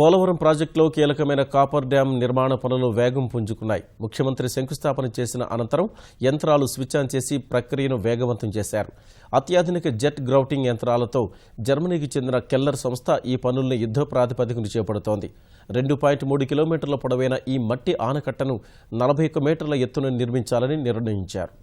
పోలవరం ప్రాజెక్టులో కీలకమైన copper dam నిర్మాణ పనులు వేగం పుంజుకున్నాయి. ముఖ్యమంత్రి శంకుస్థాపన చేసిన అనంతరం యంత్రాలు స్విచ్ ఆన్ చేసి ప్రక్రియను వేగవంతం చేశారు. అత్యాధునిక జెట్ గ్రౌటింగ్ యంత్రాలతో జర్మనీకి చెందిన కెల్లర్ సంస్థ ఈ పనుల్ని యుద్ధ ప్రాతిపదికన చేపడుతోంది. 2.3 కిలోమీటర్ల పొడవైన ఈ మట్టి ఆనకట్టను 41 మీటర్ల ఎత్తున నిర్మించాలని నిర్ణయించారు.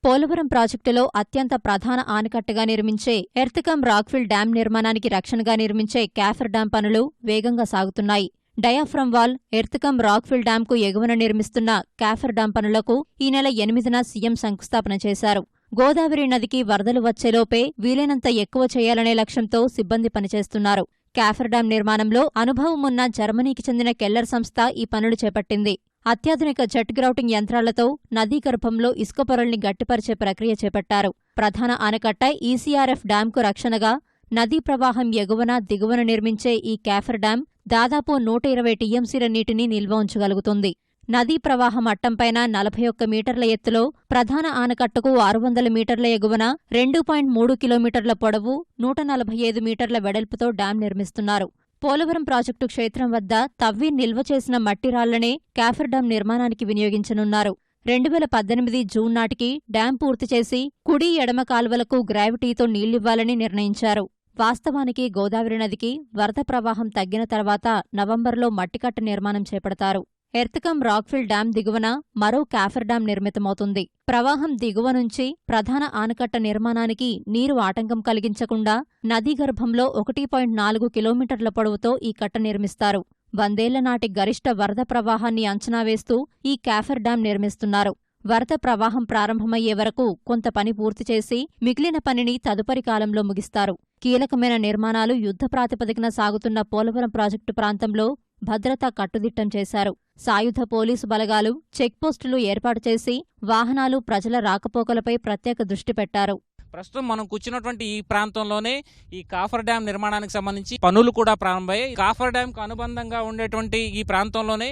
పోలవరం ప్రాజెక్టులో అత్యంత ప్రధాన ఆనకట్టగా నిర్మించే ఎర్త్కమ్ రాక్ఫిల్ డ్యాం నిర్మాణానికి రక్షణగా నిర్మించే కాఫర్ డ్యాం పనులు వేగంగా సాగుతున్నాయి. డయాఫ్రమ్ వాల్, ఎర్త్కమ్ రాక్ఫిల్ డ్యాంకు ఎగువన నిర్మిస్తున్న కాఫర్ డ్యాం పనులకు ఈ నెల 8న సీఎం శంకుస్థాపన చేశారు. గోదావరి నదికి వరదలు వచ్చేలోపే వీలైనంత ఎక్కువ చేయాలనే లక్ష్యంతో సిబ్బంది పనిచేస్తున్నారు. కాఫర్ డ్యాం నిర్మాణంలో అనుభవం ఉన్న జర్మనీకి చెందిన కెల్లర్ సంస్థ ఈ పనులు చేపట్టింది. అత్యాధునిక జెట్ గ్రౌటింగ్ యంత్రాలతో నదీ గర్భంలో ఇసుక పొరల్ని గట్టిపరిచే ప్రక్రియ చేపట్టారు. ప్రధాన ఆనకట్ట ఈసీఆర్ఎఫ్ డ్యాంకు రక్షణగా నదీ ప్రవాహం ఎగువన దిగువన నిర్మించే ఈ కాఫర్ డ్యాం దాదాపు 120 టీఎంసీల నీటిని నిల్వ ఉంచగలుగుతుంది. నదీ ప్రవాహ మట్టంపైన 41 మీటర్ల ఎత్తులో ప్రధాన ఆనకట్టకు 600 మీటర్ల ఎగువన 2.3 కిలోమీటర్ల పొడవు 145 మీటర్ల వెడల్పుతో డ్యాం నిర్మిస్తున్నారు. పోలవరం ప్రాజెక్టు క్షేత్రం వద్ద తవ్వి నిల్వ చేసిన మట్టి రాళ్లనే కాఫర్ డ్యాం నిర్మాణానికి వినియోగించనున్నారు. 2018 జూన్ నాటికి డ్యాం పూర్తి చేసి కుడి ఎడమ కాల్వలకు గ్రావిటీతో నీళ్లివ్వాలని నిర్ణయించారు. వాస్తవానికి గోదావరి నదికి వరద ప్రవాహం తగ్గిన తర్వాత నవంబర్లో మట్టికట్ట నిర్మాణం చేపడతారు. ఎర్త్కమ్ రాక్ఫిల్ డ్యాం దిగువన మరో కాఫర్ డ్యాం నిర్మితమవుతుంది. ప్రవాహం దిగువ నుంచి ప్రధాన ఆనకట్ట నిర్మాణానికి నీరు ఆటంకం కలిగించకుండా నదీ గర్భంలో 1.4 కిలోమీటర్ల పొడవుతో ఈ కట్ట నిర్మిస్తారు. 100 ఏళ్ల నాటి గరిష్ట వరద ప్రవాహాన్ని అంచనా వేస్తూ ఈ కాఫర్ డ్యాం నిర్మిస్తున్నారు. వరద ప్రవాహం ప్రారంభమయ్యే వరకు కొంత పని పూర్తి చేసి మిగిలిన పనిని తదుపరి కాలంలో ముగిస్తారు. కీలకమైన నిర్మాణాలు యుద్ధ ప్రాతిపదికన సాగుతున్న పోలవరం ప్రాజెక్టు ప్రాంతంలో భద్రత కట్టుదిట్టం చేశారు. సాయుధ పోలీసు బలగాలు, చెక్పోస్టులు ఏర్పాటు చేసి వాహనాలు, ప్రజల రాకపోకలపై ప్రత్యేక దృష్టి పెట్టారు. ప్రస్తుతం మనం కూర్చున్నటువంటి ఈ ప్రాంతంలోనే ఈ కాఫర్ డ్యాం నిర్మాణానికి సంబంధించి పనులు కూడా ప్రారంభమయ్యాయి. కాఫర్ డ్యాం కు అనుబంధంగా ఉండేటువంటి ఈ ప్రాంతంలోనే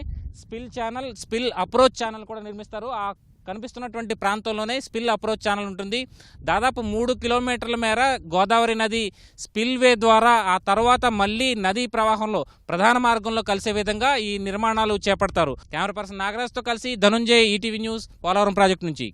స్పిల్ అప్రోచ్ ఛానల్ కూడా నిర్మిస్తారు. ఆ కనిపిస్తున్నటువంటి ప్రాంతంలోనే స్పిల్ అప్రోచ్ ఛానల్ ఉంటుంది. దాదాపు 3 కిలోమీటర్ల మేర గోదావరి నది స్పిల్వే ద్వారా ఆ తర్వాత మళ్లీ నదీ ప్రవాహంలో ప్రధాన మార్గంలో కలిసే విధంగా ఈ నిర్మాణాలు చేపడతారు. కెమెరా పర్సన్ నాగరాజ్తో కలిసి Dhanunjay, ETV news, Polavaram project నుంచి.